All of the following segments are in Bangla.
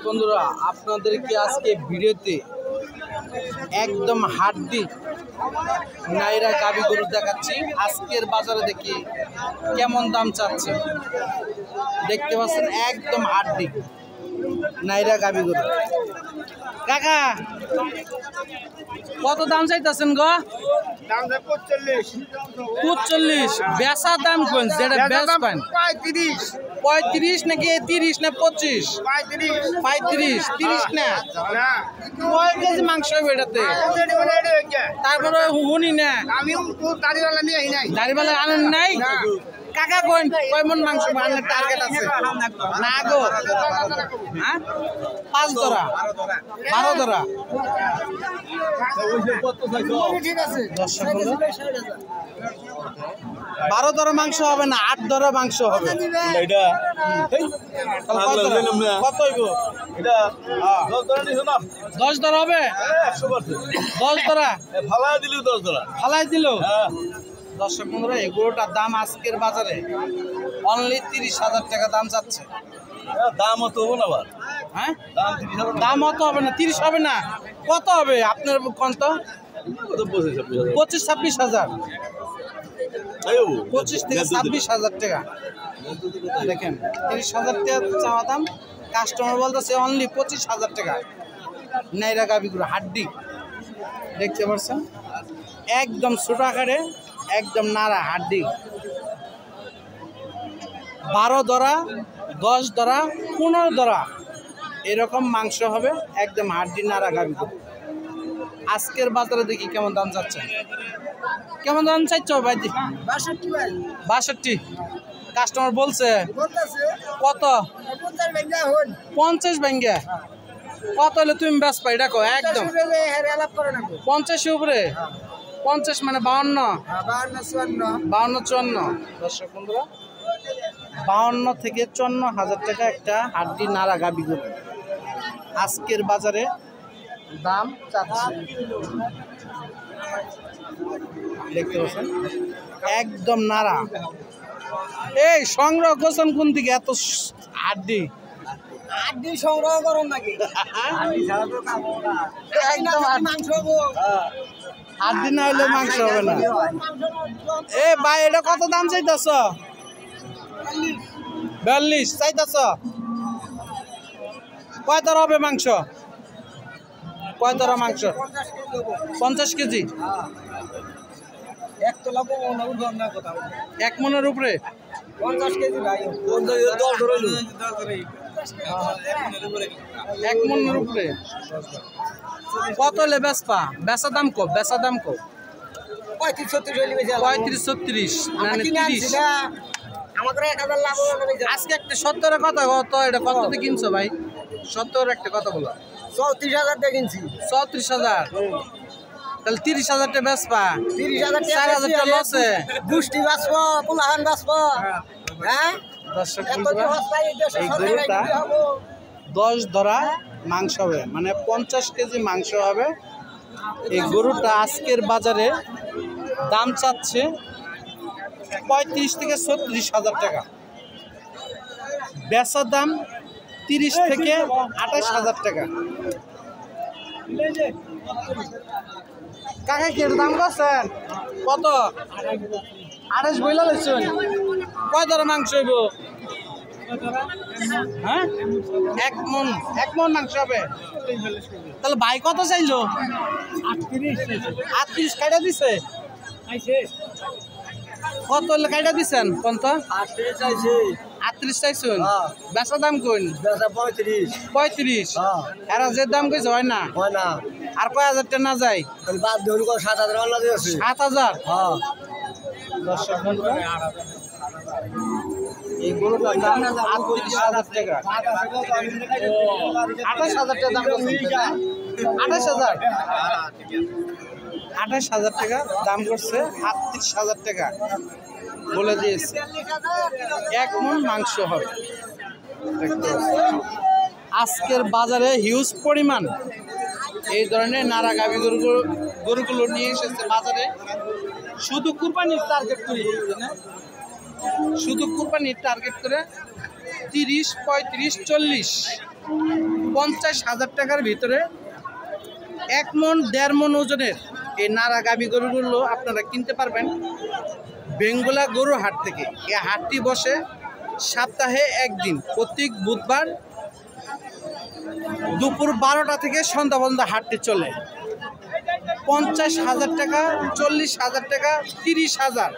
বন্ধুরা আপনাদেরকে আজকে ভিডিওতে একদম হাড্ডি নাইরা গাবি গরু দেখাচ্ছি। আজকের বাজারে দেখি কেমন দাম চাচ্ছে, দেখতে পাচ্ছেন একদম হাড্ডি নাইরা গাবি গরু। কাকা কত দাম চাইতেছেন গো? দাম 45। বেচার দাম কোন যেটা বেচ পান? 35 নাকি 30 না 25? 35 30 না। কয় কেজি মাংস হবে এটাতে? তারপরে হুনি না আমি দাড়িওয়ালা নিয়ে নাই, দাড়িওয়ালা আনেন নাই। কাকা কোন কয় মন মাংস আনার টার্গেট আছে? না গো, হ্যাঁ 5 ধরা 12 ধরা। ঠিক আছে 12 ধরা মাংস হবে না, 8 ধরা মাংস হবে। কত হইব? 10 ধরা হবে। 10 ধরা ফালাই দিল। দর্শক বন্ধুরা, এই গরুটার দাম আজকের বাজারে অনলি 30,000 টাকা দাম যাচ্ছে। দাম অত হবে না, হ্যাঁ দাম অত হবে না, 30 হবে না। কত হবে আপনার কত? 25-26,000। 25 থেকে 26,000 টাকা। দেখেন 30,000 টাকা চাওয়া দাম, কাস্টমার বলতেছে অনলি 25,000 টাকা। নাইরা গাবি গরু হাড্ডি দেখতে পাচ্ছেন, একদম ছোট আকারে, একদম নাড়া হাড্ডি। 12 ধরা 10 ধরা 15 ধরা এরকম মাংস হবে, একদম হাড্ডি নাড়া গাবি গরু। আজকের বাজারে দেখি কেমন দাম চাচ্ছে। কেমন দাম চাইছ ভাই? 62। কাস্টমার বলছে কত? 50 ভেঙ্গে। কত হলে তুমি বেশ পাই ডাকো একদম 50 উপরে। 50 মানে 52 54। দর্শক বন্ধুরা, 52 থেকে 54,000 টাকা একটা হাড্ডি নাড়া গাবি গরু আজকের বাজারে দাম চাচ্ছে। দেখতে পাচ্ছেন একদম নাড়া। এই সংগ্রহ করছেন কোন দিকে এত হাড্ডি? সংগ্রহ করুন নাকি? একদম হাড্ডি না হলে মাংস হবে না। এ ভাই এটা কত দাম চাইতেছ? 42 চাইতেছ। কয় ধরা হবে মাংস? কয় ধরা মাংস? 50 কেজি। 1 মনের উপরে 50 কেজি ভাই। 1 মনের উপরে। কত হলে বেচপা? বেচা দাম কো? বেচা দাম কো? 35-36 মানে 30। আমাদের 1000 লাভ হবে। আজকে একটা 70 কথা কত? এটা কত দিয়ে কিনছো ভাই? 70 একটা কথা বলো। 34,000 টাকা কিনছি। 34,000। তাহলে 30,000 টাকা বেচপা। 30,000 টাকা 4,000 টাকা লসে। গুষ্টি বাঁচবো, পোলাহান বাঁচবো। হ্যাঁ দর্শক বন্ধুরা, এই গরুটা 10 ধরা মাংস হবে, মানে 50 কেজি মাংস হবে। এই গরুটা আজকের বাজারে দাম চাচ্ছে 35 থেকে 36,000 টাকা। বেচার দাম 30 থেকে 28,000 টাকা। কাকা কি দাম করছেন? কত? 28 বইলা লেছেন। কয় ধরা মাংস হইব? হ্যাঁ 1 মন মাংস হবে। তাহলে ভাই কত চাইলো? 38 কাটা দিছে। কত হলে কাটা দিছেন? কত? 38 চাইছেন। বেচা দাম কোন? 35। এরা যে দাম কইছে হয় না। আর কয় হাজার টাকা না যায়? 7,000। দর্শক বন্ধুরা, এই গরুটার দাম 38,000 টাকা। 28,000 টাকা দাম করছে। 28,000 টাকা দাম করছে। 38,000 টাকা বলে দিয়েছে। 1 মন মাংস হবে। আজকের বাজারে হিউজ পরিমাণ এই ধরনের নাড়া গাভী গরুগুলো নিয়ে এসেছে বাজারে। শুধু কুরবানির টার্গেট করে, শুধু কুরবানির টার্গেট করে 30, 35, 40 50,000 টাকার ভিতরে 1 মণ 1.5 মণ ওজনের এই নারা গাভী গরুগুলো আপনারা কিনতে পারবেন বেঙ্গুলা গরু হাট থেকে। এই হাটটি বসে সপ্তাহে একদিন, প্রত্যেক বুধবার দুপুর 12টা থেকে সন্ধ্যা পর্যন্ত হাটটি চলে। 50,000 টাকা, 40,000 টাকা, 30,000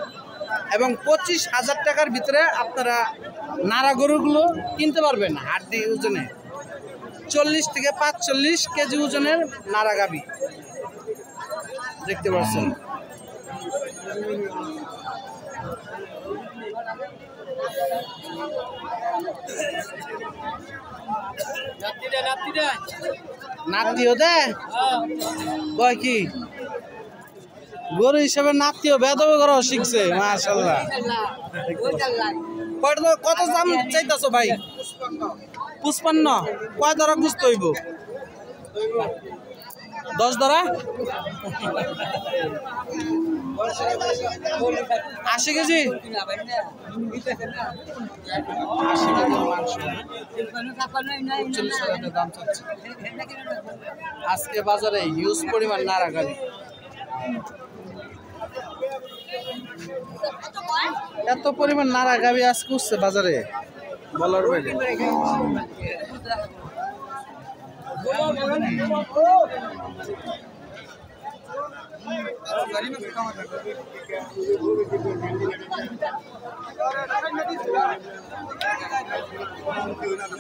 এবং 25,000 টাকার ভিতরে আপনারা নারা গরুগুলো কিনতে পারবেন হাটটি ওজনে। 40 থেকে 45 কেজি ওজনের নারা গাভী দেখতে পাচ্ছেন। নাতিও দে কয় কি গরু হিসাবে নাতিও বেদবে করা শিখছে মাশাআল্লাহ। কত দাম চাইতেছো ভাই? 55। কয় ধরা গুছতে হইব? 10 ধরা। 80 কেজি। 80 কেজি মাংস 40,000 টাকা দাম চাচ্ছে। আজকে বাজারে হিউজ পরিমাণ নারা গাভী। এত পরিমাণ নারা গাভী আজকে উঠছে বাজারে বলার বাইরে।